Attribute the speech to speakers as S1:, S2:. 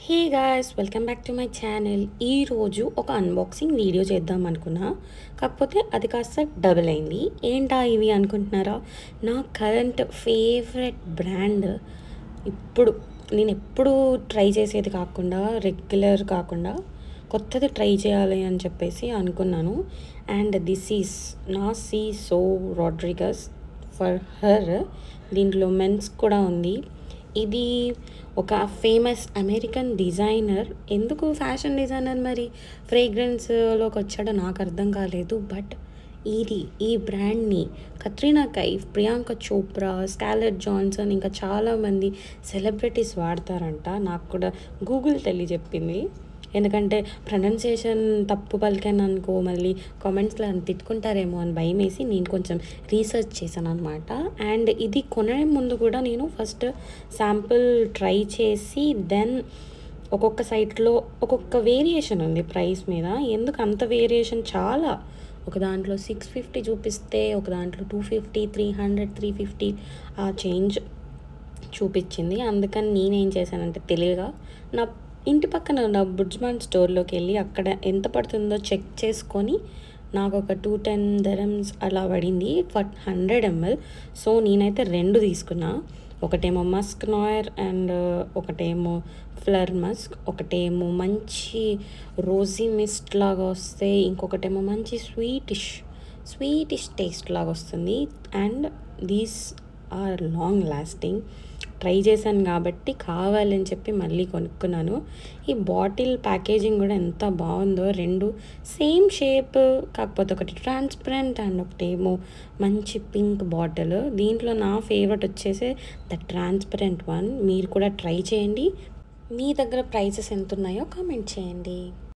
S1: Hey guys, welcome back to my channel. ఈరోజు ఒక unboxing video చేద్దాం అనుకున్నా, కాకపోతే అది కాస్త డబుల్ అయింది. ఏంటా ఇవి అనుకుంటున్నారా? నా కరెంట్ ఫేవరెట్ బ్రాండ్. ఇప్పుడు నేను ఎప్పుడు ట్రై చేసేది కాకుండా, రెగ్యులర్ కాకుండా కొత్తది ట్రై చేయాలి అని చెప్పేసి అనుకున్నాను. And this is Narciso Rodriguez for her. దీంట్లో మెన్స్ కూడా ఉంది. ఇది ఒక ఫేమస్ అమెరికన్ డిజైనర్. ఎందుకు ఫ్యాషన్ డిజైనర్ మరి ఫ్రేగ్రెన్స్లోకి వచ్చాడో నాకు అర్థం కాలేదు. బట్ ఈ బ్రాండ్ని కత్రీనా కైఫ్, ప్రియాంక చోప్రా, స్కార్లెట్ జాన్సన్ ఇంకా చాలామంది సెలబ్రిటీస్ వాడతారంట. నాకు కూడా గూగుల్ తెలియజెప్పింది. ఎందుకంటే ప్రొనౌన్సియేషన్ తప్పు పలికాను అనుకో, మళ్ళీ కామెంట్స్లో తిట్టుకుంటారేమో అని భయం వేసి నేను కొంచెం రీసెర్చ్ చేశాను అనమాట. అండ్ ఇది కొనే ముందు కూడా నేను ఫస్ట్ శాంపుల్ ట్రై చేసి దెన్ ఒక్కొక్క సైట్లో ఒక్కొక్క వేరియేషన్ ఉంది ప్రైస్ మీద. ఎందుకు అంత వేరియేషన్? చాలా, ఒక దాంట్లో 650 చూపిస్తే ఒక దాంట్లో 250, 300, 350 ఆ చేంజ్ చూపించింది. అందుకని నేనేం చేశానంటే తెలివిగా నా ఇంటి పక్కన ఉన్న బుడ్జ్మాన్ స్టోర్లోకి వెళ్ళి అక్కడ ఎంత పడుతుందో చెక్ చేసుకొని నాకు ఒక 210 dirhams అలా పడింది ఫర్ 100 ml. సో నేనైతే 2 తీసుకున్నా. ఒకటేమో మస్క్ నాయర్ అండ్ ఒకటేమో ఫ్లర్ మస్క్. ఒకటేమో మంచి రోజీ మిస్ట్ లాగా వస్తే, ఇంకొకటేమో మంచి స్వీటిష్ టేస్ట్ లాగా వస్తుంది. And these are long lasting. Try చేశాను కాబట్టి కావాలని చెప్పి మళ్ళీ కొనుక్కున్నాను. ఈ బాటిల్ ప్యాకేజింగ్ కూడా ఎంత బాగుందో. 2 సేమ్ షేప్, కాకపోతే ఒకటి ట్రాన్స్పరెంట్ అండ్ ఒకటేమో మంచి పింక్ బాటిల్. దీంట్లో నా ఫేవరెట్ వచ్చేసి ద ట్రాన్స్పరెంట్ వన్. మీరు కూడా ట్రై చేయండి. మీ దగ్గర ప్రైసెస్ ఎంత ఉన్నాయో కామెంట్ చేయండి.